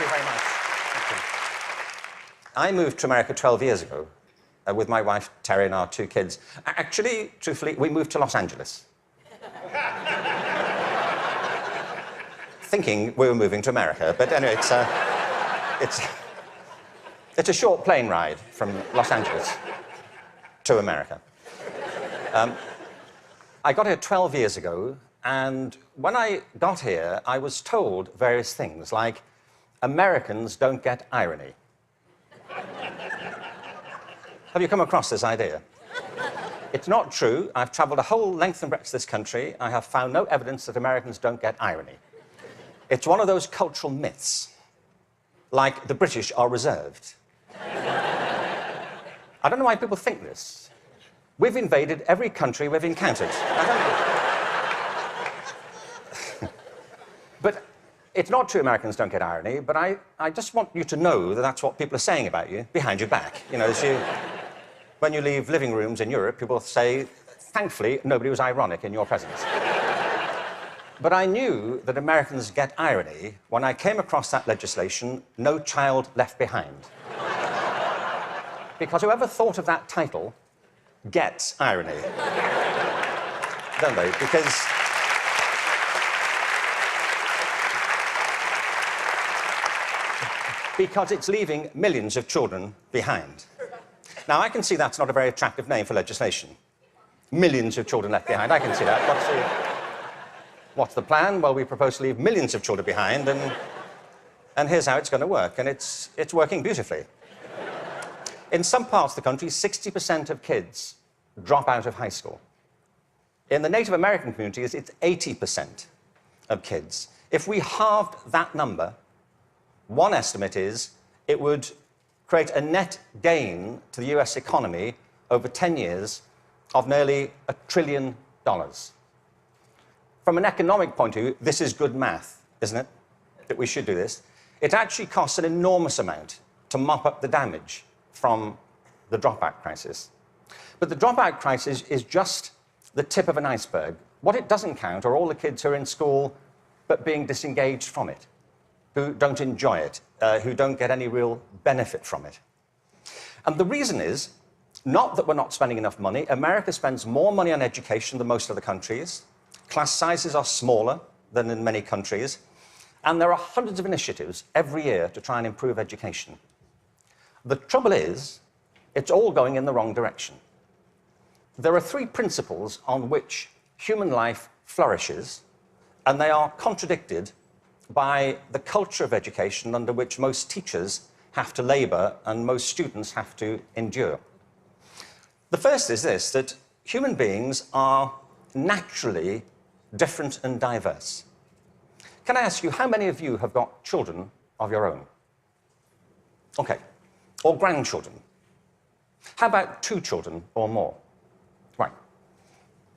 very much. Thank you. I moved to America 12 years ago with my wife, Terry, and our 2 kids. Actually, truthfully, we moved to Los Angeles. Thinking we were moving to America, but anyway, it's a short plane ride from Los Angeles to America. I got here 12 years ago, and when I got here, I was told various things, like, Americans don't get irony. Have you come across this idea? It's not true. I've traveled a whole length and breadth of this country. I have found no evidence that Americans don't get irony. It's one of those cultural myths, like the British are reserved. I don't know why people think this. We've invaded every country we've encountered. But it's not true Americans don't get irony, but I just want you to know that that's what people are saying about you behind your back. You know, when you leave living rooms in Europe, people say, thankfully, nobody was ironic in your presence. But I knew that Americans get irony when I came across that legislation, No Child Left Behind. Because whoever thought of that title gets irony. Don't they? Because it's leaving millions of children behind. Now, I can see that's not a very attractive name for legislation. Millions of children left behind. I can see that. What's the plan? Well, we propose to leave millions of children behind, and here's how it's going to work. And it's working beautifully. In some parts of the country, 60% of kids drop out of high school. In the Native American communities, it's 80% of kids. If we halved that number, one estimate is it would create a net gain to the US economy over 10 years of nearly $1 trillion. From an economic point of view, this is good math, isn't it? That we should do this. It actually costs an enormous amount to mop up the damage from the dropout crisis. But the dropout crisis is just the tip of an iceberg. What it doesn't count are all the kids who are in school but being disengaged from it, who don't enjoy it, who don't get any real benefit from it. And the reason is not that we're not spending enough money. America spends more money on education than most other countries. Class sizes are smaller than in many countries. And there are hundreds of initiatives every year to try and improve education. The trouble is, it's all going in the wrong direction. There are 3 principles on which human life flourishes, and they are contradicted by the culture of education under which most teachers have to labor and most students have to endure. The first is this, that human beings are naturally different and diverse. Can I ask you, how many of you have got children of your own? Okay. Or grandchildren? How about 2 children or more? Right.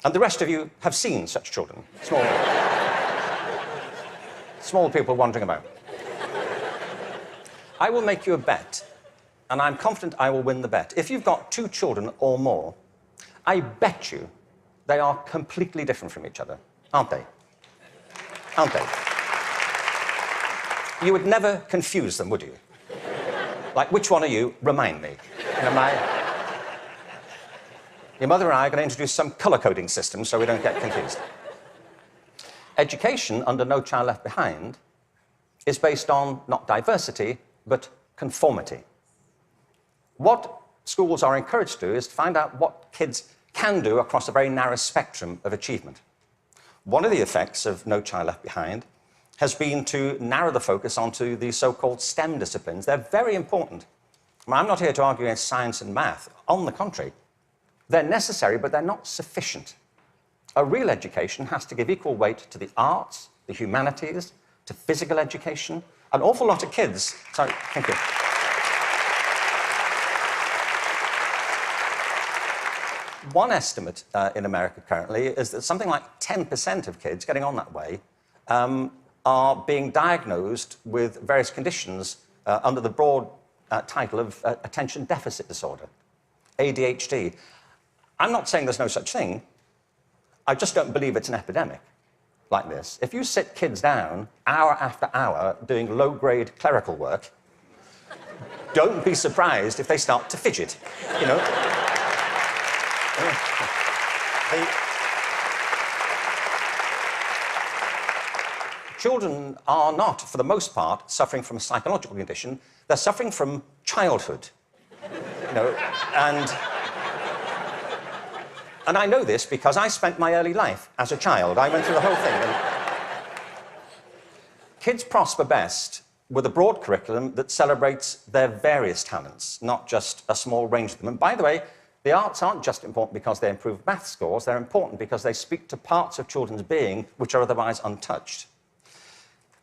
And the rest of you have seen such children? Small people wandering about. I will make you a bet, and I'm confident I will win the bet. If you've got 2 children or more, I bet you they are completely different from each other, aren't they? Aren't they? You would never confuse them, would you? Like, which one are you? Remind me. You know, your mother and I are going to introduce some colour-coding system so we don't get confused. Education under No Child Left Behind is based on not diversity, but conformity. What schools are encouraged to do is to find out what kids can do across a very narrow spectrum of achievement. One of the effects of No Child Left Behind has been to narrow the focus onto the so-called STEM disciplines. They're very important. I'm not here to argue against science and math. On the contrary, they're necessary, but they're not sufficient. A real education has to give equal weight to the arts, the humanities, to physical education. An awful lot of kids... Sorry, thank you. One estimate in America currently is that something like 10% of kids getting on that way are being diagnosed with various conditions under the broad title of attention deficit disorder, ADHD. I'm not saying there's no such thing. I just don't believe it's an epidemic. like this, if you sit kids down hour after hour doing low-grade clerical work, don't be surprised if they start to fidget, you know? Children are not, for the most part, suffering from a psychological condition. They're suffering from childhood, you know, and I know this because I spent my early life as a child. I went through the whole thing. And kids prosper best with a broad curriculum that celebrates their various talents, not just a small range of them. And by the way, the arts aren't just important because they improve math scores. They're important because they speak to parts of children's being which are otherwise untouched.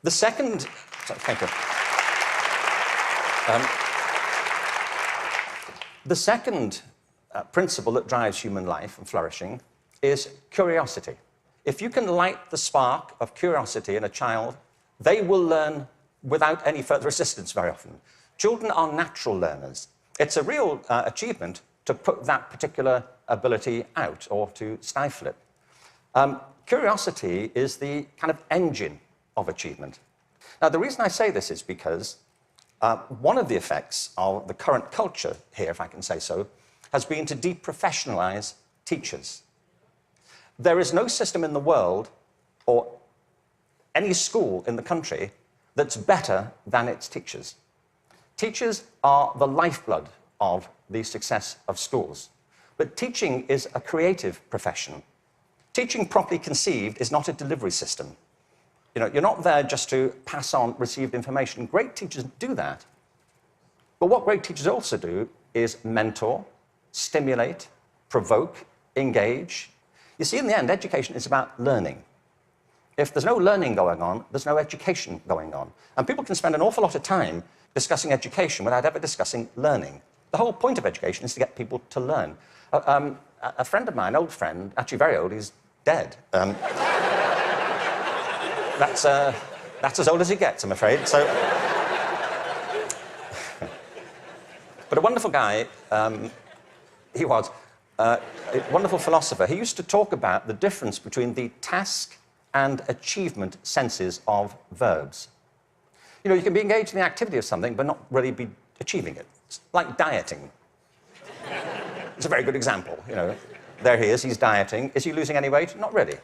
The second... Sorry, thank you. The second principle that drives human life and flourishing is curiosity. If you can light the spark of curiosity in a child, they will learn without any further assistance very often. Children are natural learners. It's a real achievement to put that particular ability out or to stifle it. Curiosity is the kind of engine of achievement. Now, the reason I say this is because one of the effects of the current culture here, if I can say so, has been to deprofessionalize teachers. There is no system in the world or any school in the country that's better than its teachers. Teachers are the lifeblood of the success of schools. But teaching is a creative profession. Teaching properly conceived is not a delivery system. You know, you're not there just to pass on received information. Great teachers do that. But what great teachers also do is mentor, stimulate, provoke, engage. You see, in the end, education is about learning. If there's no learning going on, there's no education going on. And people can spend an awful lot of time discussing education without ever discussing learning. The whole point of education is to get people to learn. A friend of mine, old friend, actually very old, he's dead. That's as old as it gets, I'm afraid. So, but a wonderful guy, he was a wonderful philosopher. He used to talk about the difference between the task and achievement senses of verbs. You know, you can be engaged in the activity of something, but not really be achieving it. It's like dieting. It's a very good example, you know. There he is, he's dieting. Is he losing any weight? Not really.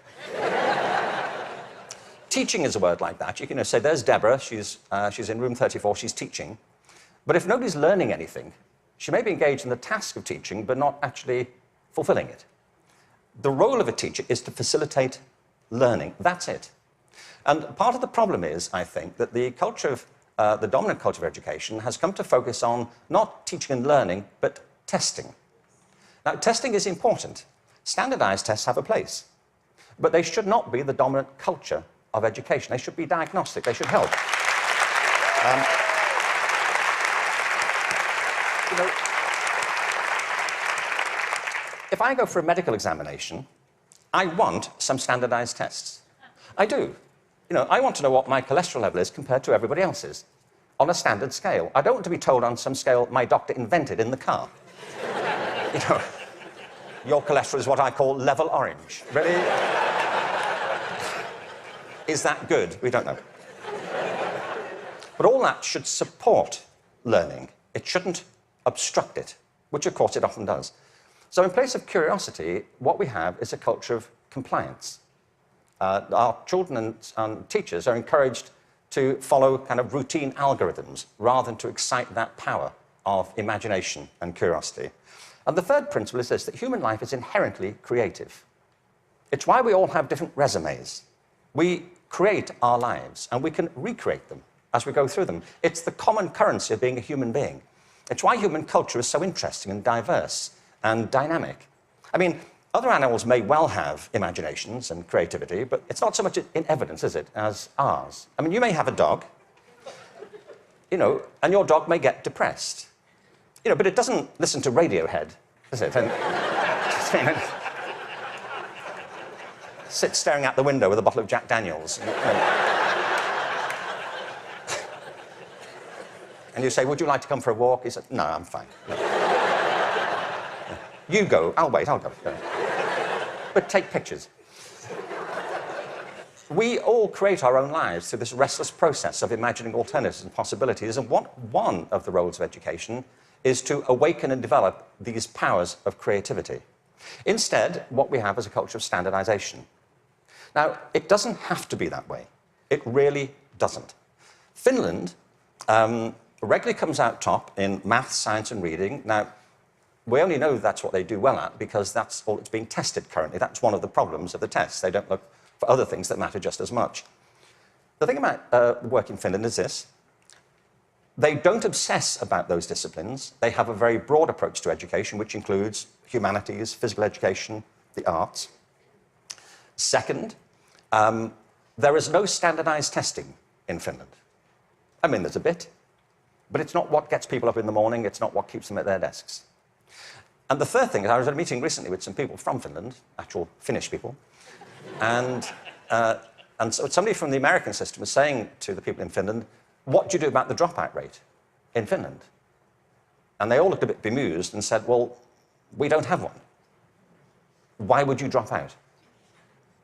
Teaching is a word like that. You can say, there's Deborah, she's in room 34, she's teaching. But if nobody's learning anything, she may be engaged in the task of teaching, but not actually fulfilling it. The role of a teacher is to facilitate learning. That's it. And part of the problem is, I think, that the culture of, the dominant culture of education has come to focus on not teaching and learning, but testing. Now, testing is important. Standardized tests have a place. But they should not be the dominant culture of education. They should be diagnostic. They should help. You know, if I go for a medical examination, I want some standardized tests. I do. You know, I want to know what my cholesterol level is compared to everybody else's on a standard scale. I don't want to be told on some scale my doctor invented in the car. You know, your cholesterol is what I call level orange. Really? Is that good? We don't know. But all that should support learning. It shouldn't obstruct it, which, of course, it often does. So in place of curiosity, what we have is a culture of compliance. Our children and teachers are encouraged to follow kind of routine algorithms rather than to excite that power of imagination and curiosity. And the third principle is this, that human life is inherently creative. It's why we all have different resumes. We create our lives, and we can recreate them as we go through them. It's the common currency of being a human being. It's why human culture is so interesting and diverse and dynamic. I mean, other animals may well have imaginations and creativity, but it's not so much in evidence, is it, as ours. I mean, you may have a dog, you know, and your dog may get depressed. You know, but it doesn't listen to Radiohead, does it? And, you know, sit staring out the window with a bottle of Jack Daniels. And you say, would you like to come for a walk? He said, no, I'm fine. No. You go. I'll wait, I'll go. But take pictures. we all create our own lives through this restless process of imagining alternatives and possibilities, and one of the roles of education is to awaken and develop these powers of creativity. Instead, what we have is a culture of standardization. Now, it doesn't have to be that way. It really doesn't. Finland regularly comes out top in math, science, and reading. Now, we only know that's what they do well at because that's all that's being tested currently. That's one of the problems of the tests. They don't look for other things that matter just as much. The thing about work in Finland is this. They don't obsess about those disciplines. They have a very broad approach to education, which includes humanities, physical education, the arts. Second, there is no standardized testing in Finland. I mean, there's a bit, but it's not what gets people up in the morning. It's not what keeps them at their desks. And the third thing is, I was at a meeting recently with some people from Finland, actual Finnish people, and so somebody from the American system was saying to the people in Finland, what do you do about the dropout rate in Finland? And they all looked a bit bemused and said, well, we don't have one. Why would you drop out?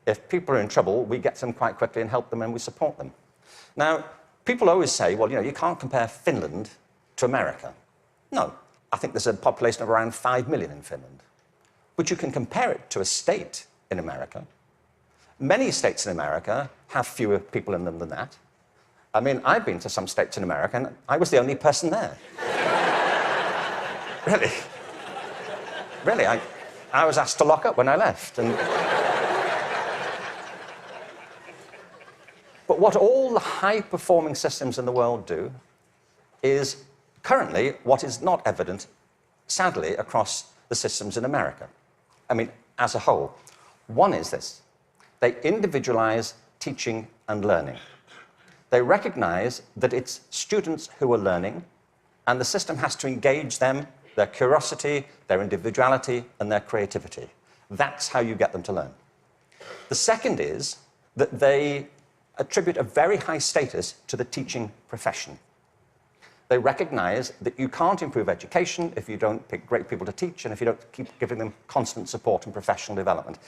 If people are in trouble, we get them quite quickly and help them and we support them. Now, people always say, well, you can't compare Finland to America. No, I think there's a population of around 5 million in Finland. But you can compare it to a state in America. Many states in America have fewer people in them than that. I mean, I've been to some states in America, and I was the only person there. Really. Really, I was asked to lock up when I left. But what all the high-performing systems in the world do is currently what is not evident, sadly, across the systems in America. I mean, as a whole. One is this. They individualize teaching and learning. They recognize that it's students who are learning, and the system has to engage them, their curiosity, their individuality, and their creativity. That's how you get them to learn. The second is that they attribute a very high status to the teaching profession. They recognize that you can't improve education if you don't pick great people to teach and if you don't keep giving them constant support and professional development.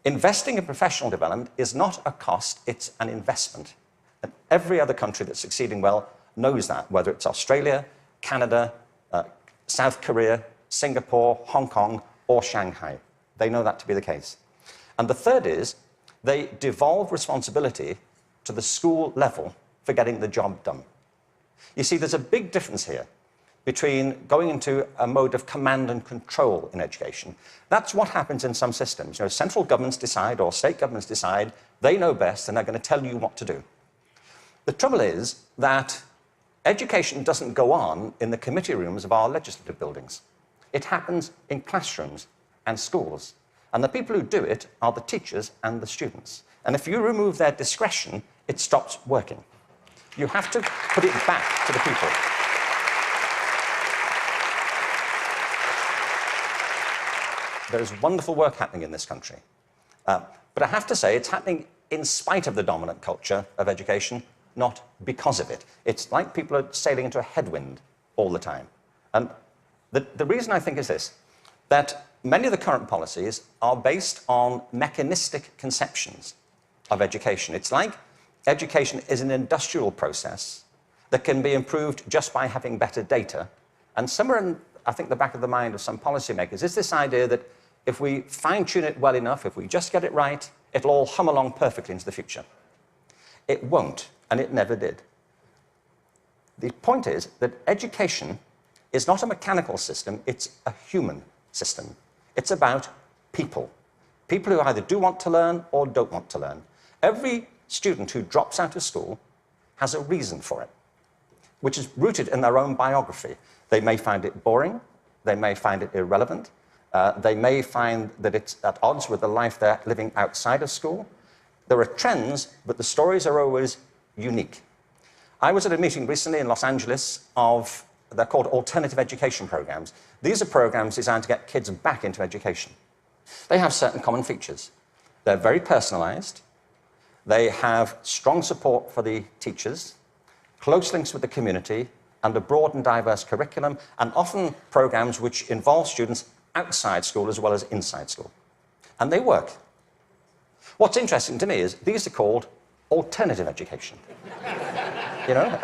Investing in professional development is not a cost, it's an investment. And every other country that's succeeding well knows that, whether it's Australia, Canada, South Korea, Singapore, Hong Kong, or Shanghai. They know that to be the case. And the third is they devolve responsibility to the school level for getting the job done. You see, there's a big difference here between going into a mode of command and control in education. That's what happens in some systems. Central governments decide, or state governments decide, they know best, and they're going to tell you what to do. The trouble is that education doesn't go on in the committee rooms of our legislative buildings. It happens in classrooms and schools. And the people who do it are the teachers and the students. And if you remove their discretion, it stops working. You have to put it back to the people. There's wonderful work happening in this country. But I have to say, it's happening in spite of the dominant culture of education, not because of it. It's like people are sailing into a headwind all the time. And the reason I think is this, that many of the current policies are based on mechanistic conceptions of education. It's like education is an industrial process that can be improved just by having better data. And somewhere in, I think, the back of the mind of some policymakers is this idea that if we fine-tune it well enough, if we just get it right, it'll all hum along perfectly into the future. It won't, and it never did. The point is that education is not a mechanical system, it's a human system. It's about people. People who either do want to learn or don't want to learn. Every student who drops out of school has a reason for it, which is rooted in their own biography. They may find it boring, they may find it irrelevant, they may find that it's at odds with the life they're living outside of school. There are trends, but the stories are always unique. I was at a meeting recently in Los Angeles of, they're called alternative education programs. These are programs designed to get kids back into education. They have certain common features. They're very personalized. They have strong support for the teachers, close links with the community, and a broad and diverse curriculum, and often programs which involve students outside school as well as inside school. And they work. What's interesting to me is these are called alternative education. You know?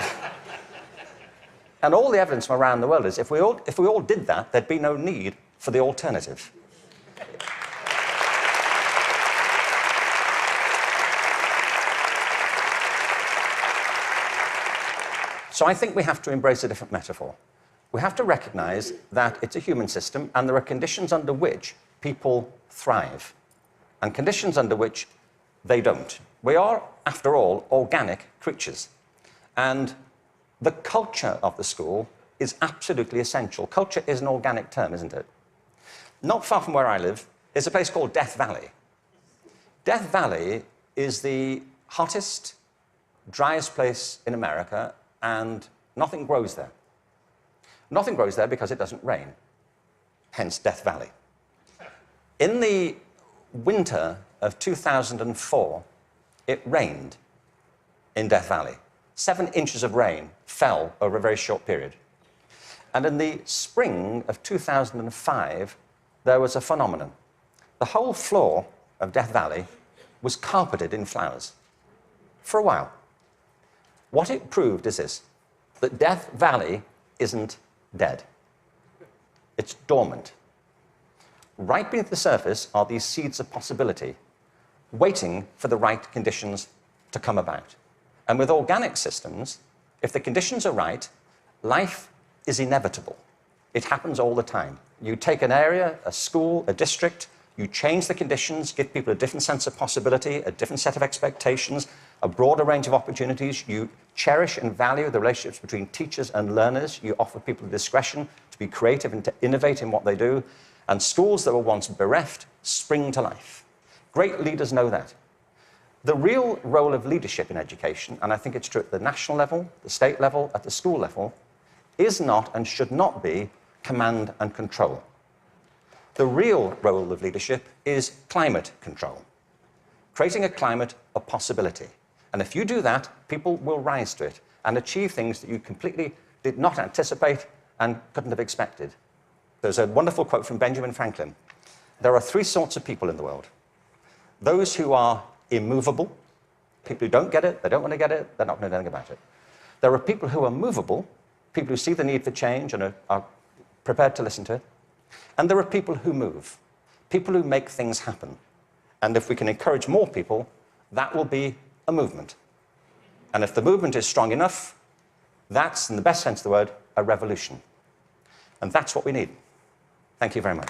And all the evidence from around the world is if we all did that, there'd be no need for the alternative. So I think we have to embrace a different metaphor. We have to recognize that it's a human system and there are conditions under which people thrive and conditions under which they don't. We are, after all, organic creatures. And the culture of the school is absolutely essential. Culture is an organic term, isn't it? Not far from where I live is a place called Death Valley. Death Valley is the hottest, driest place in America, and nothing grows there. Nothing grows there because it doesn't rain, hence Death Valley. In the winter of 2004, it rained in Death Valley. 7 inches of rain fell over a very short period. And in the spring of 2005, there was a phenomenon. The whole floor of Death Valley was carpeted in flowers for a while. What it proved is this, that Death Valley isn't dead. It's dormant. Right beneath the surface are these seeds of possibility, waiting for the right conditions to come about. And with organic systems, if the conditions are right, life is inevitable. It happens all the time. You take an area, a school, a district, you change the conditions, give people a different sense of possibility, a different set of expectations, a broader range of opportunities. You cherish and value the relationships between teachers and learners. You offer people discretion to be creative and to innovate in what they do. And schools that were once bereft spring to life. Great leaders know that. The real role of leadership in education, and I think it's true at the national level, the state level, at the school level, is not and should not be command and control. The real role of leadership is climate control, creating a climate of possibility. And if you do that, people will rise to it and achieve things that you completely did not anticipate and couldn't have expected. There's a wonderful quote from Benjamin Franklin. There are 3 sorts of people in the world. Those who are immovable, people who don't get it, they don't want to get it, they're not going to do anything about it. There are people who are movable, people who see the need for change and are prepared to listen to it. And there are people who move, people who make things happen. And if we can encourage more people, that will be a movement. And if the movement is strong enough, that's, in the best sense of the word, a revolution. And that's what we need. Thank you very much.